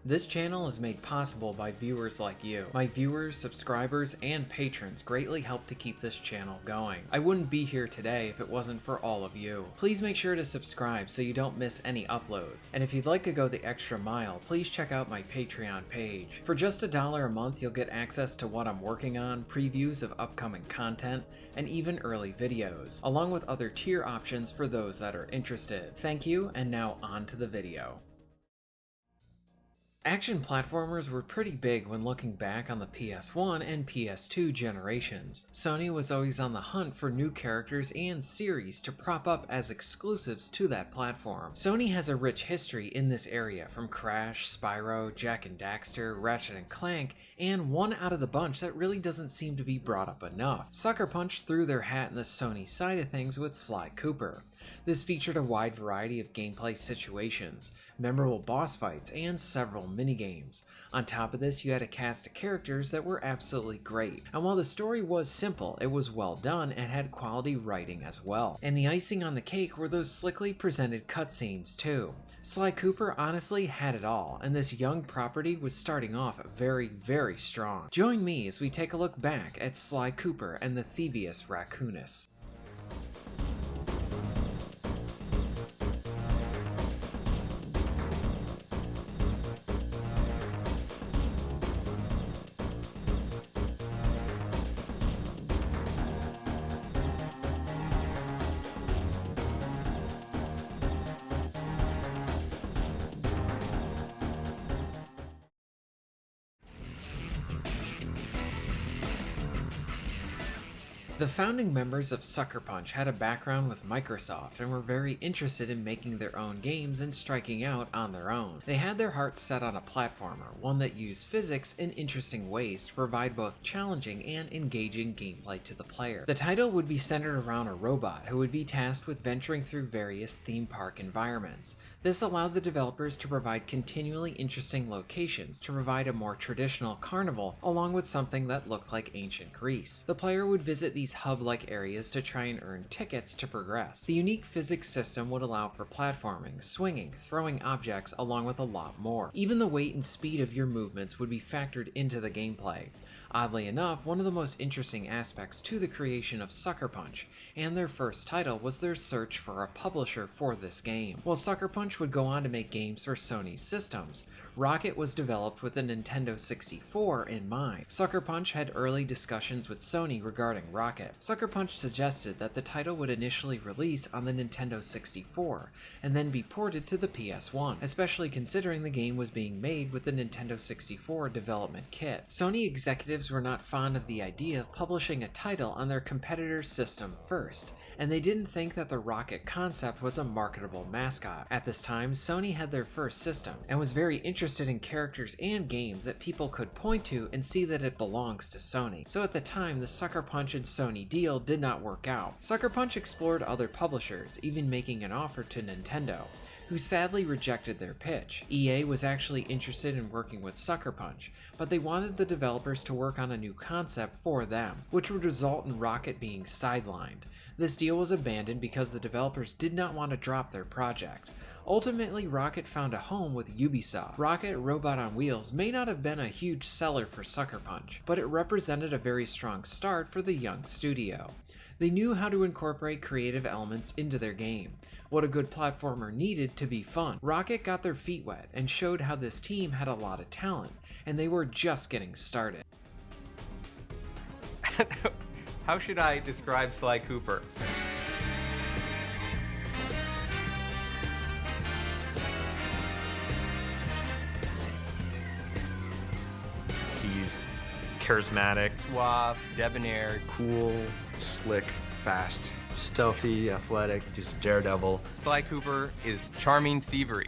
This channel is made possible by viewers like you. My viewers, subscribers, and patrons greatly help to keep this channel going. I wouldn't be here today if it wasn't for all of you. Please make sure to subscribe so you don't miss any uploads. And if you'd like to go the extra mile, please check out my Patreon page. For just $1 a month, you'll get access to what I'm working on, previews of upcoming content, and even early videos, along with other tier options for those that are interested. Thank you, and now on to the video. Action platformers were pretty big when looking back on the PS1 and PS2 generations. Sony was always on the hunt for new characters and series to prop up as exclusives to that platform. Sony has a rich history in this area, from Crash, Spyro, Jak and Daxter, Ratchet & Clank, and one out of the bunch that really doesn't seem to be brought up enough. Sucker Punch threw their hat in the Sony side of things with Sly Cooper. This featured a wide variety of gameplay situations, memorable boss fights, and several minigames. On top of this, you had a cast of characters that were absolutely great, and while the story was simple, it was well done and had quality writing as well. And the icing on the cake were those slickly presented cutscenes too. Sly Cooper honestly had it all, and this young property was starting off very strong. Join me as we take a look back at Sly Cooper and the Thievius Raccoonus. The founding members of Sucker Punch had a background with Microsoft and were very interested in making their own games and striking out on their own. They had their hearts set on a platformer, one that used physics in interesting ways to provide both challenging and engaging gameplay to the player. The title would be centered around a robot who would be tasked with venturing through various theme park environments. This allowed the developers to provide continually interesting locations to provide a more traditional carnival along with something that looked like ancient Greece. The player would visit these hub-like areas to try and earn tickets to progress. The unique physics system would allow for platforming, swinging, throwing objects, along with a lot more. Even the weight and speed of your movements would be factored into the gameplay. Oddly enough, one of the most interesting aspects to the creation of Sucker Punch and their first title was their search for a publisher for this game. While Sucker Punch would go on to make games for Sony's systems, Rocket was developed with the Nintendo 64 in mind. Sucker Punch had early discussions with Sony regarding Rocket. Sucker Punch suggested that the title would initially release on the Nintendo 64 and then be ported to the PS1, especially considering the game was being made with the Nintendo 64 development kit. Sony executives were not fond of the idea of publishing a title on their competitor's system first, and they didn't think that the Rocket concept was a marketable mascot. At this time, Sony had their first system and was very interested in characters and games that people could point to and see that it belongs to Sony. So at the time, the Sucker Punch and Sony deal did not work out. Sucker Punch explored other publishers, even making an offer to Nintendo, who sadly rejected their pitch. EA was actually interested in working with Sucker Punch, but they wanted the developers to work on a new concept for them, which would result in Rocket being sidelined. This deal was abandoned because the developers did not want to drop their project. Ultimately, Rocket found a home with Ubisoft. Rocket Robot on Wheels may not have been a huge seller for Sucker Punch, but it represented a very strong start for the young studio. They knew how to incorporate creative elements into their game, what a good platformer needed to be fun. Rocket got their feet wet and showed how this team had a lot of talent, and they were just getting started. How should I describe Sly Cooper? He's charismatic, Suave, debonair, cool, slick, fast, stealthy, athletic, just daredevil. Sly Cooper is charming thievery.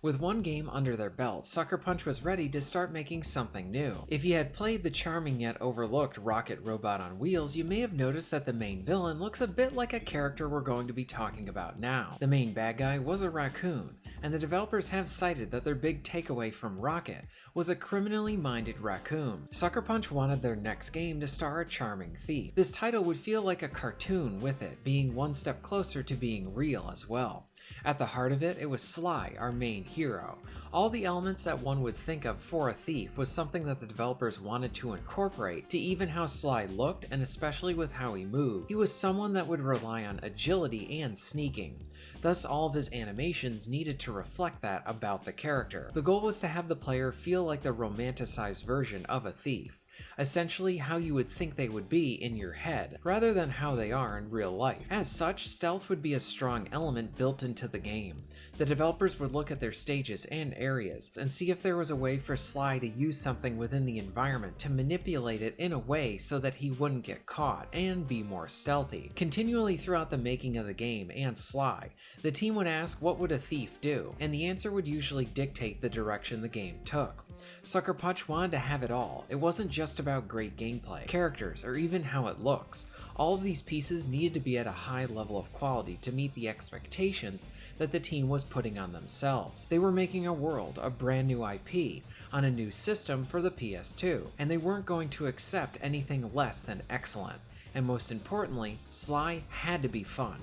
With one game under their belt, Sucker Punch was ready to start making something new. If you had played the charming yet overlooked Rocket Robot on Wheels, you may have noticed that the main villain looks a bit like a character we're going to be talking about now. The main bad guy was a raccoon, and the developers have cited that their big takeaway from Rocket was a criminally minded raccoon. Sucker Punch wanted their next game to star a charming thief. This title would feel like a cartoon with it, being one step closer to being real as well. At the heart of it, it was Sly, our main hero. All the elements that one would think of for a thief was something that the developers wanted to incorporate to even how Sly looked and especially with how he moved. He was someone that would rely on agility and sneaking. Thus, all of his animations needed to reflect that about the character. The goal was to have the player feel like the romanticized version of a thief. Essentially how you would think they would be in your head, rather than how they are in real life. As such, stealth would be a strong element built into the game. The developers would look at their stages and areas, and see if there was a way for Sly to use something within the environment to manipulate it in a way so that he wouldn't get caught, and be more stealthy. Continually throughout the making of the game and Sly, the team would ask what would a thief do, and the answer would usually dictate the direction the game took. Sucker Punch wanted to have it all. It wasn't just about great gameplay, characters, or even how it looks. All of these pieces needed to be at a high level of quality to meet the expectations that the team was putting on themselves. They were making a world, a brand new IP, on a new system for the PS2, and they weren't going to accept anything less than excellent. And most importantly, Sly had to be fun.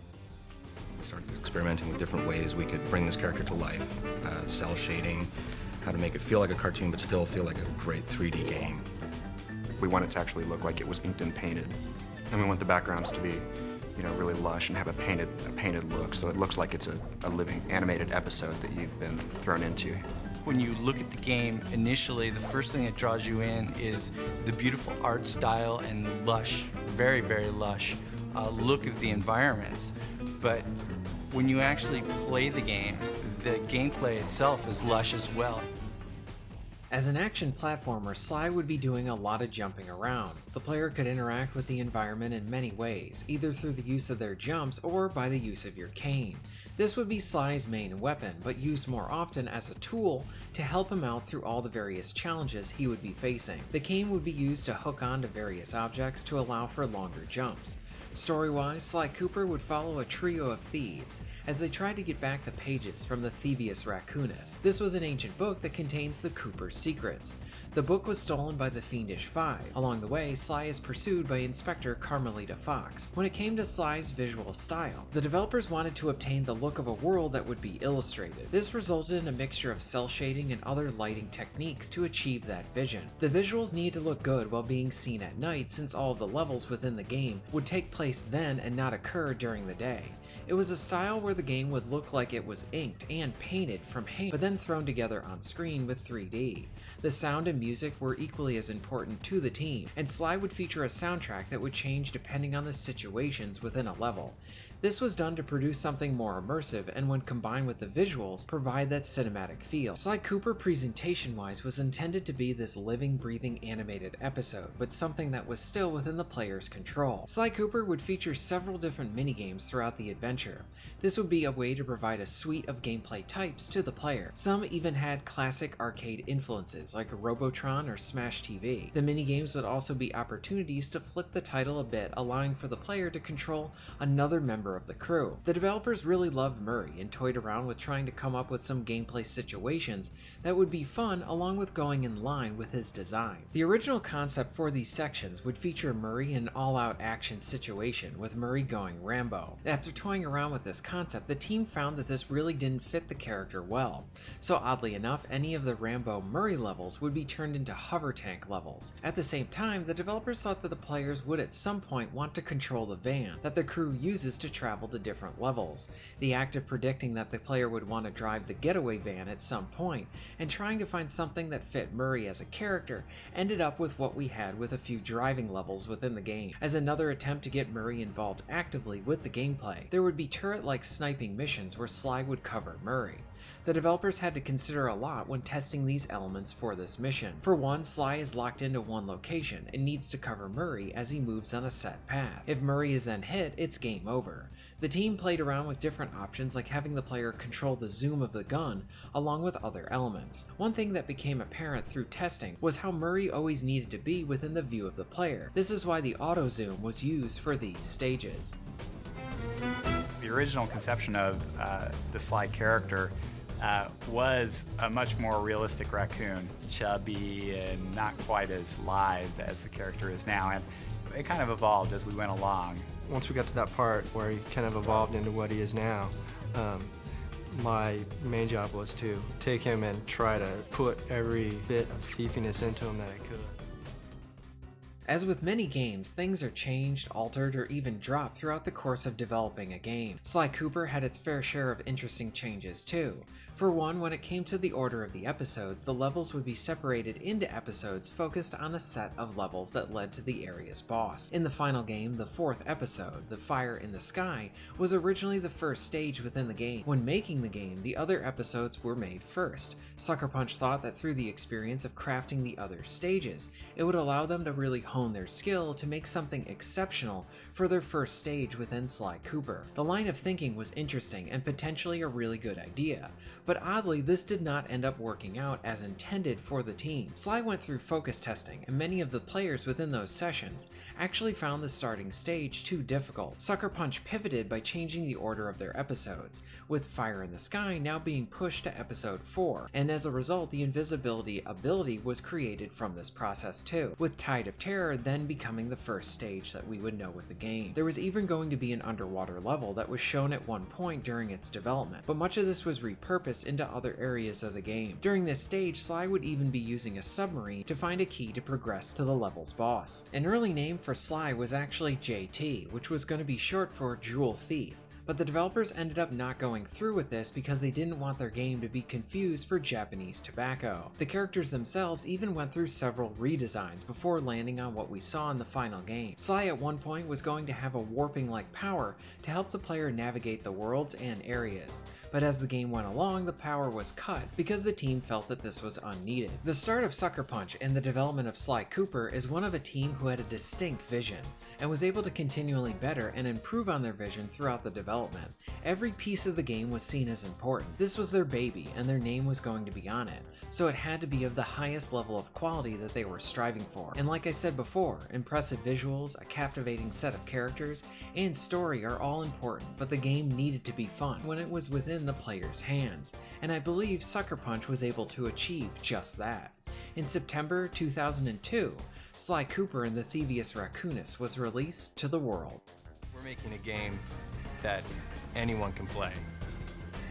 We started experimenting with different ways we could bring this character to life. Cell shading, how to make it feel like a cartoon but still feel like a great 3D game. We want it to actually look like it was inked and painted. And we want the backgrounds to be, really lush and have a painted look, so it looks like it's a living animated episode that you've been thrown into. When you look at the game, initially, the first thing that draws you in is the beautiful art style and lush, very, very lush look of the environments. But when you actually play the gameplay itself is lush as well. As an action platformer, Sly would be doing a lot of jumping around. The player could interact with the environment in many ways, either through the use of their jumps or by the use of your cane. This would be Sly's main weapon, but used more often as a tool to help him out through all the various challenges he would be facing. The cane would be used to hook onto various objects to allow for longer jumps. Story-wise, Sly Cooper would follow a trio of thieves as they tried to get back the pages from the Thievius Raccoonus. This was an ancient book that contains the Cooper's secrets. The book was stolen by the Fiendish Five. Along the way, Sly is pursued by Inspector Carmelita Fox. When it came to Sly's visual style, the developers wanted to obtain the look of a world that would be illustrated. This resulted in a mixture of cell shading and other lighting techniques to achieve that vision. The visuals needed to look good while being seen at night, since all of the levels within the game would take place then and not occur during the day. It was a style where the game would look like it was inked and painted from hand, but then thrown together on screen with 3D. The sound and music were equally as important to the team, and Sly would feature a soundtrack that would change depending on the situations within a level. This was done to produce something more immersive, and when combined with the visuals, provide that cinematic feel. Sly Cooper presentation-wise was intended to be this living, breathing animated episode, but something that was still within the player's control. Sly Cooper would feature several different minigames throughout the adventure. This would be a way to provide a suite of gameplay types to the player. Some even had classic arcade influences, like Robotron or Smash TV. The minigames would also be opportunities to flip the title a bit, allowing for the player to control another member of the crew. The developers really loved Murray and toyed around with trying to come up with some gameplay situations that would be fun, along with going in line with his design. The original concept for these sections would feature Murray in an all-out action situation, with Murray going Rambo. After toying around with this concept, the team found that this really didn't fit the character well. So oddly enough, any of the Rambo Murray levels would be turned into hover tank levels. At the same time, the developers thought that the players would at some point want to control the van that the crew uses to travel to different levels. The act of predicting that the player would want to drive the getaway van at some point and trying to find something that fit Murray as a character ended up with what we had with a few driving levels within the game. As another attempt to get Murray involved actively with the gameplay, there would be turret-like sniping missions where Sly would cover Murray. The developers had to consider a lot when testing these elements for this mission. For one, Sly is locked into one location and needs to cover Murray as he moves on a set path. If Murray is then hit, it's game over. The team played around with different options, like having the player control the zoom of the gun along with other elements. One thing that became apparent through testing was how Murray always needed to be within the view of the player. This is why the auto zoom was used for these stages. The original conception of the Sly character was a much more realistic raccoon, chubby and not quite as lithe as the character is now, and it kind of evolved as we went along. Once we got to that part where he kind of evolved into what he is now, My main job was to take him and try to put every bit of thiefiness into him that I could. As with many games, things are changed, altered, or even dropped throughout the course of developing a game. Sly Cooper had its fair share of interesting changes too. For one, when it came to the order of the episodes, the levels would be separated into episodes focused on a set of levels that led to the area's boss. In the final game, the fourth episode, The Fire in the Sky, was originally the first stage within the game. When making the game, the other episodes were made first. Sucker Punch thought that through the experience of crafting the other stages, it would allow them to really hone their skill to make something exceptional for their first stage within Sly Cooper. The line of thinking was interesting and potentially a really good idea, but oddly this did not end up working out as intended for the team. Sly went through focus testing, and many of the players within those sessions actually found the starting stage too difficult. Sucker Punch pivoted by changing the order of their episodes, with Fire in the Sky now being pushed to episode 4, and as a result the invisibility ability was created from this process too, with Tide of Terror then becoming the first stage that we would know with the game. There was even going to be an underwater level that was shown at one point during its development, but much of this was repurposed into other areas of the game. During this stage, Sly would even be using a submarine to find a key to progress to the level's boss. An early name for Sly was actually JT, which was going to be short for Jewel Thief, but the developers ended up not going through with this because they didn't want their game to be confused for Japanese tobacco. The characters themselves even went through several redesigns before landing on what we saw in the final game. Sly at one point was going to have a warping-like power to help the player navigate the worlds and areas, but as the game went along, the power was cut because the team felt that this was unneeded. The start of Sucker Punch and the development of Sly Cooper is one of a team who had a distinct vision and was able to continually better and improve on their vision throughout the development. Every piece of the game was seen as important. This was their baby and their name was going to be on it, so it had to be of the highest level of quality that they were striving for. And like I said before, impressive visuals, a captivating set of characters, and story are all important, but the game needed to be fun when it was within the player's hands, and I believe Sucker Punch was able to achieve just that. In September 2002, Sly Cooper and the Thievius Raccoonus was released to the world. We're making a game that anyone can play.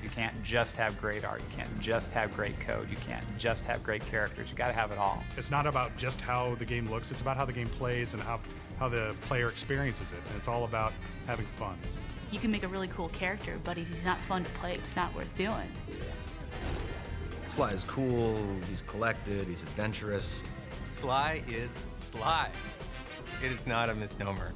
You can't just have great art, you can't just have great code, you can't just have great characters, you gotta have it all. It's not about just how the game looks, it's about how the game plays and how the player experiences it, and it's all about having fun. You can make a really cool character, but if he's not fun to play, it's not worth doing. Sly is cool, he's collected, he's adventurous. Sly is Sly. It is not a misnomer.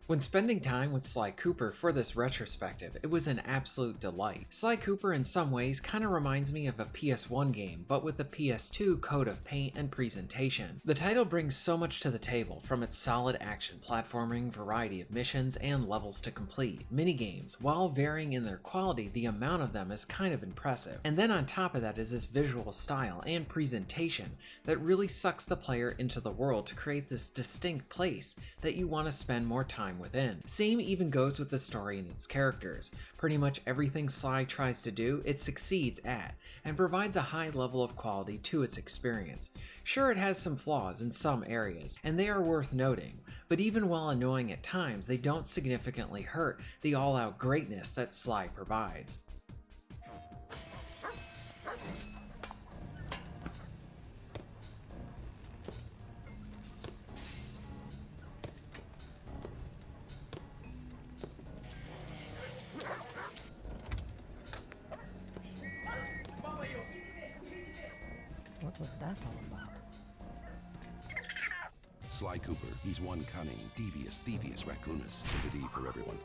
When spending time with Sly Cooper for this retrospective, it was an absolute delight. Sly Cooper in some ways kinda reminds me of a PS1 game, but with the PS2 coat of paint and presentation. The title brings so much to the table, from its solid action platforming, variety of missions, and levels to complete. Minigames, while varying in their quality, the amount of them is kind of impressive. And then on top of that is this visual style and presentation that really sucks the player into the world to create this distinct place that you want to spend more time within. Same even goes with the story and its characters. Pretty much everything Sly tries to do, it succeeds at, and provides a high level of quality to its experience. Sure, it has some flaws in some areas, and they are worth noting, but even while annoying at times, they don't significantly hurt the all-out greatness that Sly provides. What was that all about? Sly Cooper, he's one cunning, devious Thievius Raccoonus, with an E for everyone.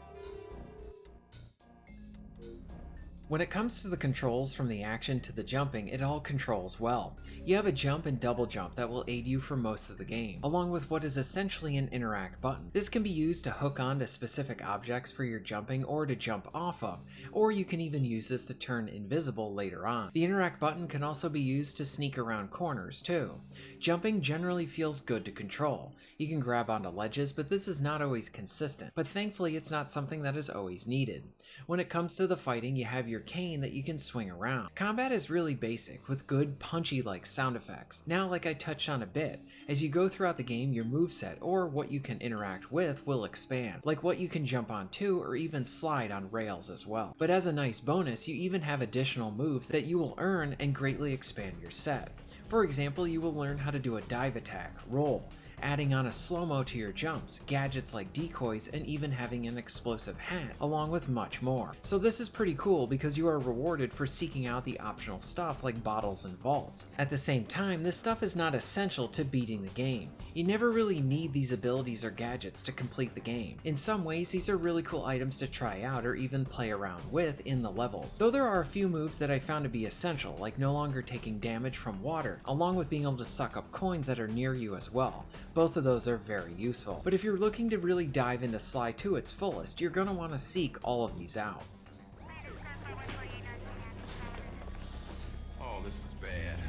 When it comes to the controls from the action to the jumping, it all controls well. You have a jump and double jump that will aid you for most of the game, along with what is essentially an interact button. This can be used to hook on to specific objects for your jumping or to jump off of, or you can even use this to turn invisible later on. The interact button can also be used to sneak around corners too. Jumping generally feels good to control. You can grab onto ledges, but this is not always consistent, but thankfully it's not something that is always needed. When it comes to the fighting, you have your your cane that you can swing around. Combat is really basic, with good punchy-like sound effects. Now, like I touched on a bit, as you go throughout the game, your moveset, or what you can interact with, will expand, like what you can jump onto or even slide on rails as well. But as a nice bonus, you even have additional moves that you will earn and greatly expand your set. For example, you will learn how to do a dive attack, roll, adding on a slow-mo to your jumps, gadgets like decoys, and even having an explosive hat, along with much more. So this is pretty cool because you are rewarded for seeking out the optional stuff like bottles and vaults. At the same time, this stuff is not essential to beating the game. You never really need these abilities or gadgets to complete the game. In some ways, these are really cool items to try out or even play around with in the levels. Though there are a few moves that I found to be essential, like no longer taking damage from water, along with being able to suck up coins that are near you as well. Both of those are very useful. But if you're looking to really dive into Sly to its fullest, you're going to want to seek all of these out. Oh, this is bad.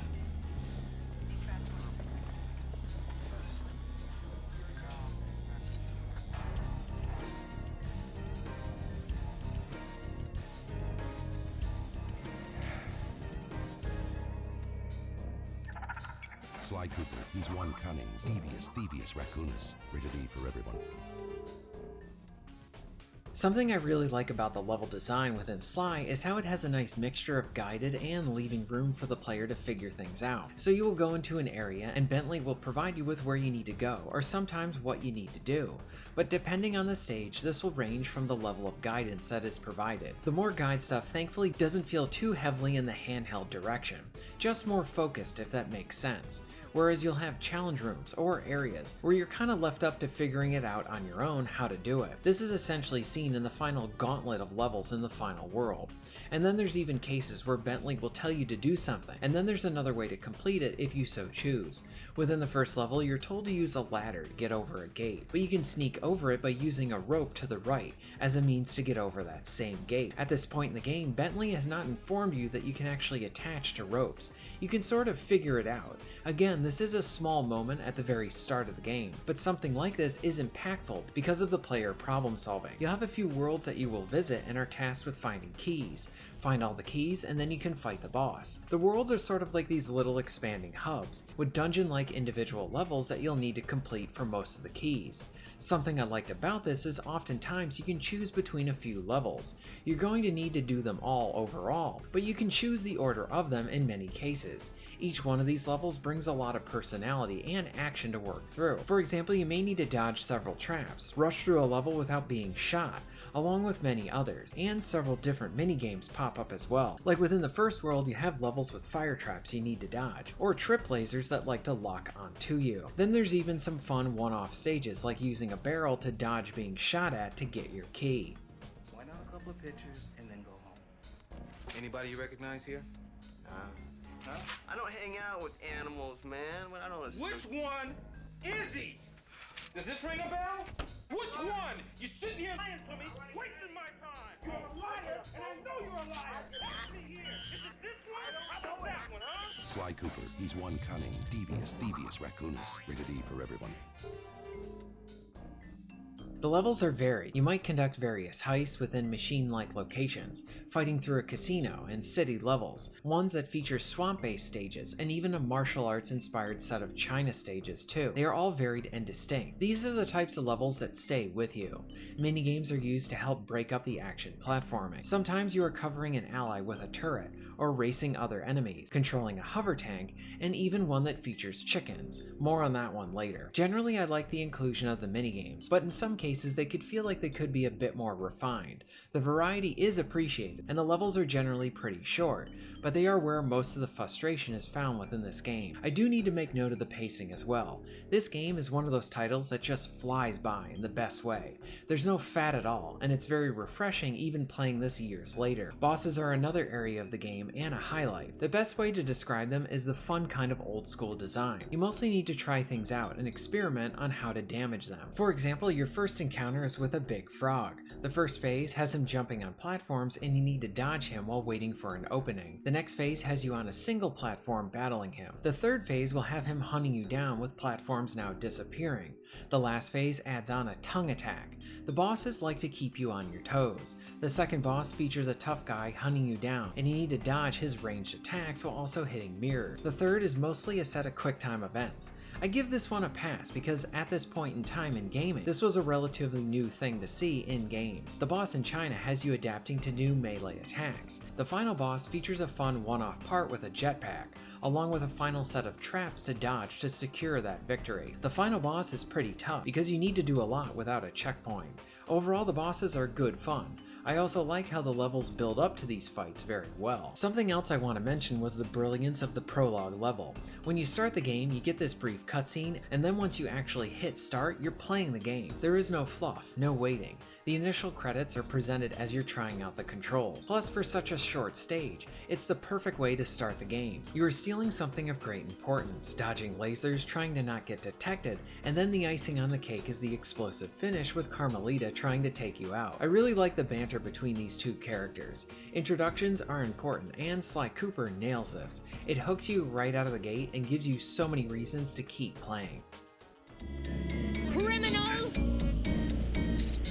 Sly Cooper, he's one cunning, devious Thievius Raccoonus. Rated E for everyone. Something I really like about the level design within Sly is how it has a nice mixture of guided and leaving room for the player to figure things out. So you will go into an area and Bentley will provide you with where you need to go, or sometimes what you need to do. But depending on the stage, this will range from the level of guidance that is provided. The more guide stuff thankfully doesn't feel too heavily in the handheld direction, just more focused if that makes sense. Whereas you'll have challenge rooms or areas where you're kind of left up to figuring it out on your own how to do it. This is essentially seen in the final gauntlet of levels in the final world. And then there's even cases where Bentley will tell you to do something, and then there's another way to complete it if you so choose. Within the first level, you're told to use a ladder to get over a gate, but you can sneak over it by using a rope to the right as a means to get over that same gate. At this point in the game, Bentley has not informed you that you can actually attach to ropes. You can sort of figure it out. Again, this is a small moment at the very start of the game, but something like this is impactful because of the player problem solving. You'll have a few worlds that you will visit and are tasked with finding keys. Find all the keys and then you can fight the boss. The worlds are sort of like these little expanding hubs, with dungeon-like individual levels that you'll need to complete for most of the keys. Something I liked about this is oftentimes you can choose between a few levels. You're going to need to do them all overall, but you can choose the order of them in many cases. Each one of these levels brings a lot of personality and action to work through. For example, you may need to dodge several traps, rush through a level without being shot, along with many others, and several different minigames pop up as well. Like within the first world, you have levels with fire traps you need to dodge, or trip lasers that like to lock onto you. Then there's even some fun one-off stages like using a barrel to dodge being shot at to get your key. Why not a couple of pictures and then go home? Anybody you recognize here? Huh? I don't hang out with animals, man. I don't know. Which one is he? Does this ring a bell? Which one? You're sitting here lying to me, wasting my time. You're a liar, and I know you're a liar. Ask me here. Is it this one? How about that one, huh? Sly Cooper, he's one cunning, devious Thievius Raccoonus. Rated E for everyone. The levels are varied. You might conduct various heists within machine-like locations, fighting through a casino and city levels, ones that feature swamp-based stages, and even a martial arts-inspired set of China stages too. They are all varied and distinct. These are the types of levels that stay with you. Minigames are used to help break up the action platforming. Sometimes you are covering an ally with a turret, or racing other enemies, controlling a hover tank, and even one that features chickens. More on that one later. Generally, I like the inclusion of the minigames, but in some cases they could feel like they could be a bit more refined. The variety is appreciated, and the levels are generally pretty short, but they are where most of the frustration is found within this game. I do need to make note of the pacing as well. This game is one of those titles that just flies by in the best way. There's no fat at all, and it's very refreshing even playing this years later. Bosses are another area of the game and a highlight. The best way to describe them is the fun kind of old school design. You mostly need to try things out and experiment on how to damage them. For example, your first first encounter is with a big frog. The first phase has him jumping on platforms and you need to dodge him while waiting for an opening. The next phase has you on a single platform battling him. The third phase will have him hunting you down with platforms now disappearing. The last phase adds on a tongue attack. The bosses like to keep you on your toes. The second boss features a tough guy hunting you down and you need to dodge his ranged attacks while also hitting mirrors. The third is mostly a set of quick time events. I give this one a pass because at this point in time in gaming, this was a relatively new thing to see in games. The boss in China has you adapting to new melee attacks. The final boss features a fun one-off part with a jetpack, along with a final set of traps to dodge to secure that victory. The final boss is pretty tough because you need to do a lot without a checkpoint. Overall, the bosses are good fun. I also like how the levels build up to these fights very well. Something else I want to mention was the brilliance of the prologue level. When you start the game, you get this brief cutscene, and then once you actually hit start, you're playing the game. There is no fluff, no waiting. The initial credits are presented as you're trying out the controls. Plus, for such a short stage, it's the perfect way to start the game. You are stealing something of great importance, dodging lasers, trying to not get detected, and then the icing on the cake is the explosive finish with Carmelita trying to take you out. I really like the banter between these two characters. Introductions are important, and Sly Cooper nails this. It hooks you right out of the gate and gives you so many reasons to keep playing. Criminal!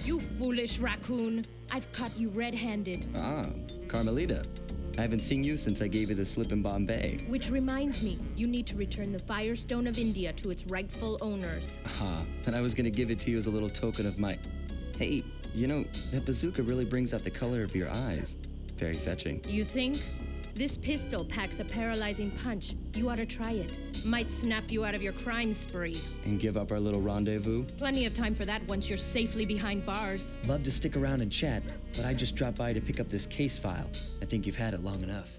You foolish raccoon. I've caught you red-handed. Ah, Carmelita. I haven't seen you since I gave you the slip in Bombay. Which reminds me, you need to return the Firestone of India to its rightful owners. And I was gonna give it to you as a little token of my... Hey, you know, that bazooka really brings out the color of your eyes. Very fetching. You think? This pistol packs a paralyzing punch. You ought to try it. Might snap you out of your crime spree. And give up our little rendezvous? Plenty of time for that once you're safely behind bars. Love to stick around and chat, but I just dropped by to pick up this case file. I think you've had it long enough.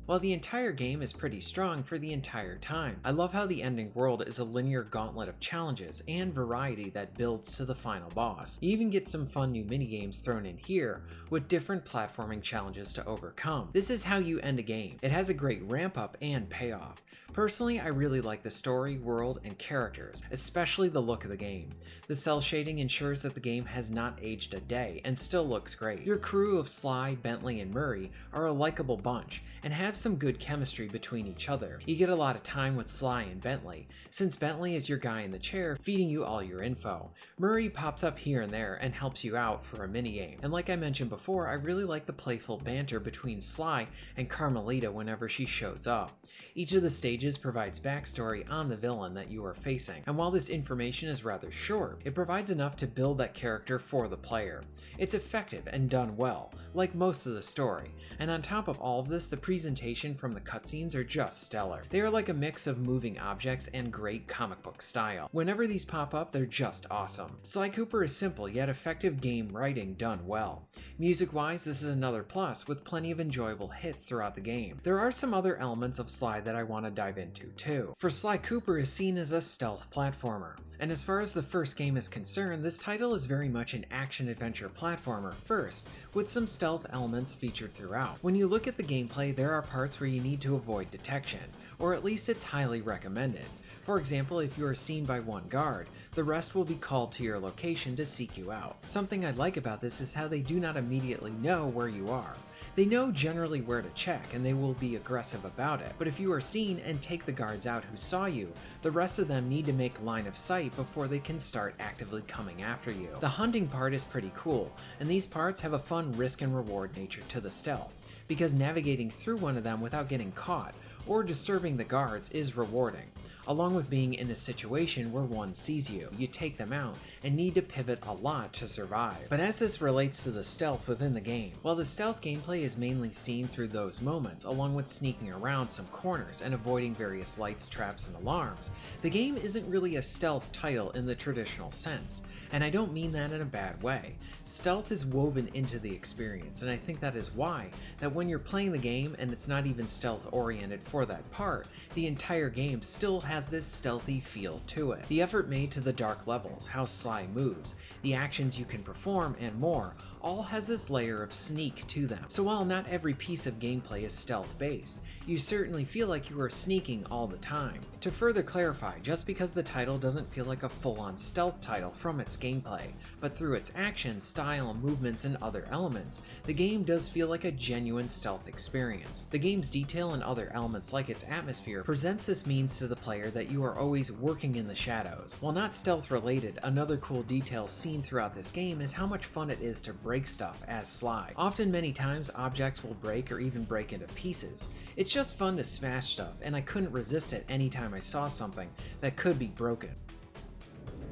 While the entire game is pretty strong for the entire time, I love how the ending world is a linear gauntlet of challenges and variety that builds to the final boss. You even get some fun new minigames thrown in here with different platforming challenges to overcome. This is how you end a game. It has a great ramp up and payoff. Personally, I really like the story, world, and characters, especially the look of the game. The cell shading ensures that the game has not aged a day and still looks great. Your crew of Sly, Bentley, and Murray are a likable bunch and have some good chemistry between each other. You get a lot of time with Sly and Bentley, since Bentley is your guy in the chair feeding you all your info. Murray pops up here and there and helps you out for a minigame. And like I mentioned before, I really like the playful banter between Sly and Carmelita whenever she shows up. Each of the stages provides backstory on the villain that you are facing, and while this information is rather short, it provides enough to build that character for the player. It's effective and done well, like most of the story, and on top of all of this, the presentation from the cutscenes are just stellar. They are like a mix of moving objects and great comic book style. Whenever these pop up, they're just awesome. Sly Cooper is simple yet effective game writing done well. Music-wise, this is another plus, with plenty of enjoyable hits throughout the game. There are some other elements of Sly that I want to dive into too. For Sly Cooper is seen as a stealth platformer, and as far as the first game is concerned, this title is very much an action-adventure platformer first, with some stealth elements featured throughout. When you look at the gameplay, there are parts where you need to avoid detection, or at least it's highly recommended. For example, if you are seen by one guard, the rest will be called to your location to seek you out. Something I like about this is how they do not immediately know where you are. They know generally where to check and they will be aggressive about it, but if you are seen and take the guards out who saw you, the rest of them need to make line of sight before they can start actively coming after you. The hunting part is pretty cool, and these parts have a fun risk and reward nature to the stealth, because navigating through one of them without getting caught or disturbing the guards is rewarding. Along with being in a situation where one sees you, you take them out and need to pivot a lot to survive. But as this relates to the stealth within the game, while the stealth gameplay is mainly seen through those moments, along with sneaking around some corners and avoiding various lights, traps, and alarms, the game isn't really a stealth title in the traditional sense, and I don't mean that in a bad way. Stealth is woven into the experience, and I think that is why that when you're playing the game and it's not even stealth oriented for that part, the entire game still has this stealthy feel to it. The effort made to the dark levels, how Sly moves, the actions you can perform, and more, all has this layer of sneak to them. So while not every piece of gameplay is stealth-based, you certainly feel like you are sneaking all the time. To further clarify, just because the title doesn't feel like a full-on stealth title from its gameplay, but through its action, style, movements, and other elements, the game does feel like a genuine stealth experience. The game's detail and other elements like its atmosphere presents this means to the player that you are always working in the shadows. While not stealth related, another cool detail seen throughout this game is how much fun it is to break stuff as Sly. Often many times objects will break or even break into pieces. It's just fun to smash stuff, and I couldn't resist it anytime I saw something that could be broken.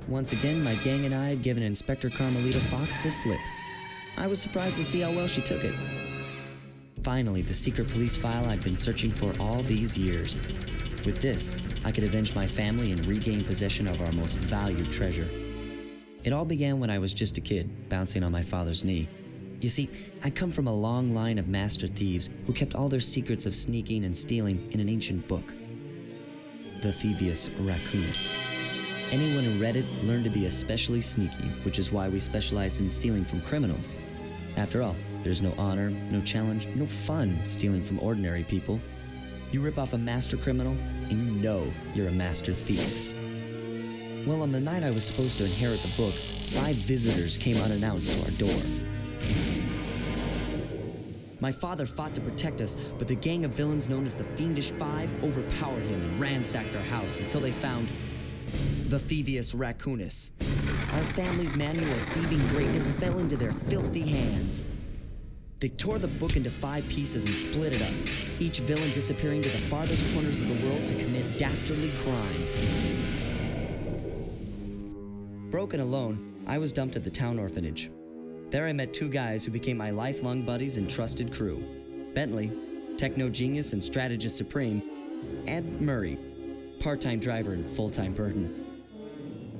Once again, my gang and I had given Inspector Carmelita Fox the slip. I was surprised to see how well she took it. Finally, the secret police file I'd been searching for all these years. With this, I could avenge my family and regain possession of our most valued treasure. It all began when I was just a kid, bouncing on my father's knee. You see, I come from a long line of master thieves who kept all their secrets of sneaking and stealing in an ancient book, the Thievius Raccoonus. Anyone who read it learned to be especially sneaky, which is why we specialize in stealing from criminals. After all, there's no honor, no challenge, no fun stealing from ordinary people. You rip off a master criminal, and you know you're a master thief. Well, on the night I was supposed to inherit the book, 5 visitors came unannounced to our door. My father fought to protect us, but the gang of villains known as the Fiendish Five overpowered him and ransacked our house until they found the Thievius Raccoonus. Our family's manual of thieving greatness fell into their filthy hands. They tore the book into 5 pieces and split it up, each villain disappearing to the farthest corners of the world to commit dastardly crimes. Broken alone, I was dumped at the town orphanage. There I met 2 guys who became my lifelong buddies and trusted crew. Bentley, techno genius and strategist supreme, and Murray, part-time driver and full-time burden.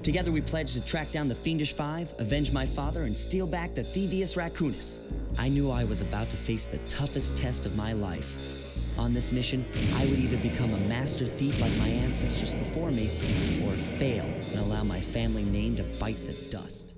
Together we pledged to track down the Fiendish Five, avenge my father, and steal back the Thievius Raccoonus. I knew I was about to face the toughest test of my life. On this mission, I would either become a master thief like my ancestors before me, or fail and allow my family name to bite the dust.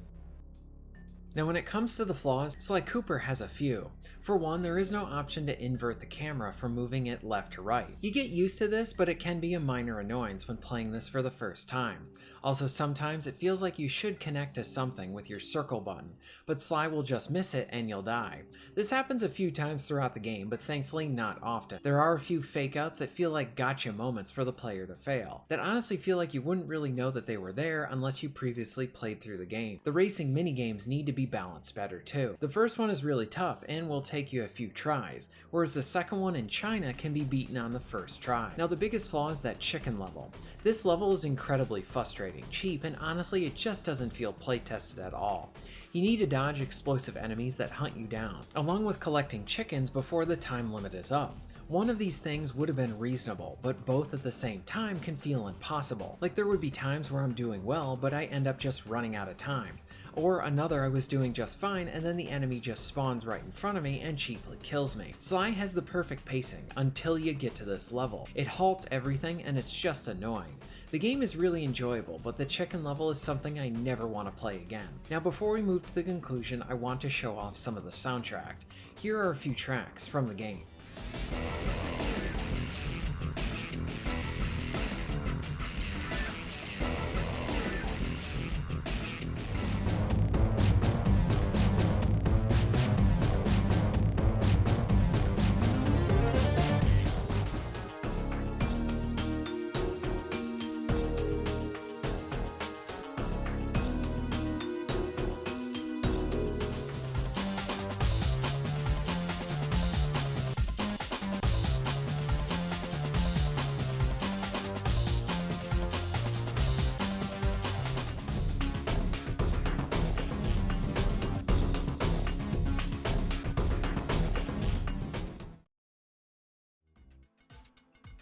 Now when it comes to the flaws, Sly Cooper has a few. For one, there is no option to invert the camera from moving it left to right. You get used to this, but it can be a minor annoyance when playing this for the first time. Also, sometimes it feels like you should connect to something with your circle button, but Sly will just miss it and you'll die. This happens a few times throughout the game, but thankfully not often. There are a few fake outs that feel like gotcha moments for the player to fail, that honestly feel like you wouldn't really know that they were there unless you previously played through the game. The racing minigames need to be balanced better too. The first one is really tough and will take you a few tries, whereas the second one in China can be beaten on the first try. Now the biggest flaw is that chicken level. This level is incredibly frustrating, cheap, and honestly it just doesn't feel play tested at all. You need to dodge explosive enemies that hunt you down, along with collecting chickens before the time limit is up. One of these things would have been reasonable, but both at the same time can feel impossible. Like there would be times where I'm doing well, but I end up just running out of time. Or another I was doing just fine and then the enemy just spawns right in front of me and cheaply kills me. Sly has the perfect pacing until you get to this level. It halts everything and it's just annoying. The game is really enjoyable, but the chicken level is something I never want to play again. Now before we move to the conclusion, I want to show off some of the soundtrack. Here are a few tracks from the game.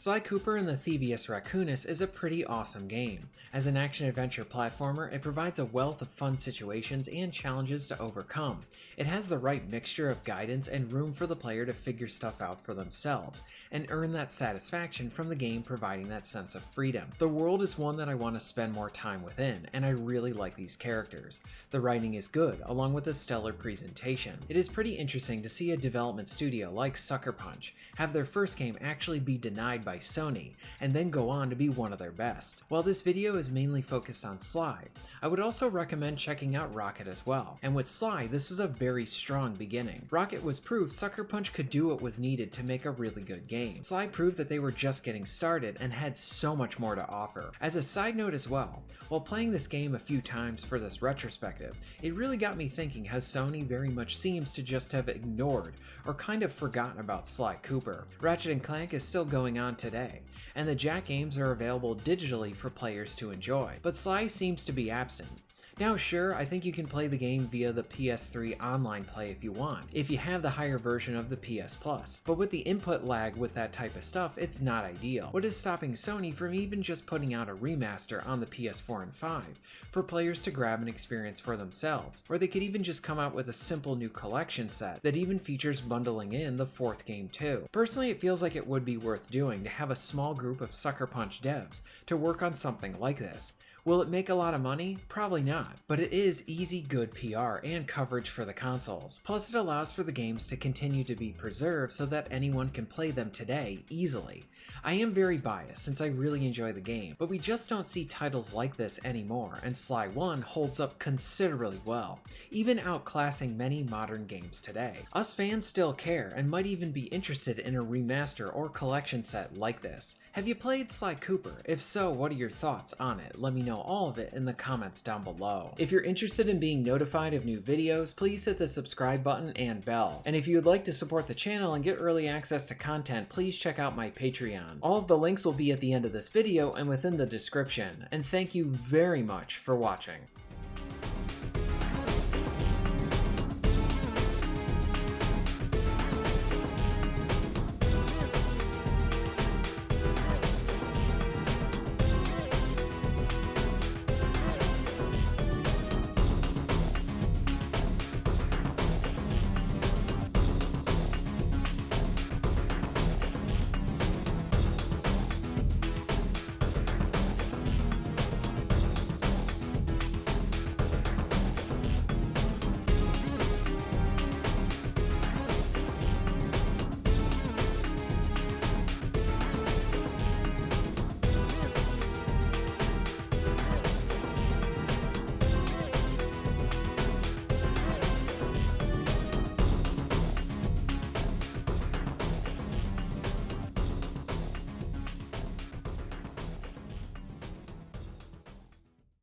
Sly Cooper and the Thievius Raccoonus is a pretty awesome game. As an action-adventure platformer, it provides a wealth of fun situations and challenges to overcome. It has the right mixture of guidance and room for the player to figure stuff out for themselves, and earn that satisfaction from the game providing that sense of freedom. The world is one that I want to spend more time within, and I really like these characters. The writing is good, along with a stellar presentation. It is pretty interesting to see a development studio like Sucker Punch have their first game actually be denied by Sony, and then go on to be one of their best. While this video is mainly focused on Sly, I would also recommend checking out Rocket as well. And with Sly, this was a very strong beginning. Rocket was proof Sucker Punch could do what was needed to make a really good game. Sly proved that they were just getting started and had so much more to offer. As a side note as well, while playing this game a few times for this retrospective, it really got me thinking how Sony very much seems to just have ignored or kind of forgotten about Sly Cooper. Ratchet & Clank is still going on today, and the Jack games are available digitally for players to enjoy, but Sly seems to be absent. Now sure, I think you can play the game via the PS3 online play if you want, if you have the higher version of the PS Plus, but with the input lag with that type of stuff, it's not ideal. What is stopping Sony from even just putting out a remaster on the PS4 and 5 for players to grab and experience for themselves? Or they could even just come out with a simple new collection set that even features bundling in the 4th game too. Personally, it feels like it would be worth doing to have a small group of Sucker Punch devs to work on something like this. Will it make a lot of money? Probably not, but it is easy good PR and coverage for the consoles. Plus it allows for the games to continue to be preserved so that anyone can play them today easily. I am very biased since I really enjoy the game, but we just don't see titles like this anymore, and Sly 1 holds up considerably well, even outclassing many modern games today. Us fans still care and might even be interested in a remaster or collection set like this. Have you played Sly Cooper? If so, what are your thoughts on it? Let me know all of it in the comments down below. If you're interested in being notified of new videos, please hit the subscribe button and bell. And if you would like to support the channel and get early access to content, please check out my Patreon. All of the links will be at the end of this video and within the description. And thank you very much for watching.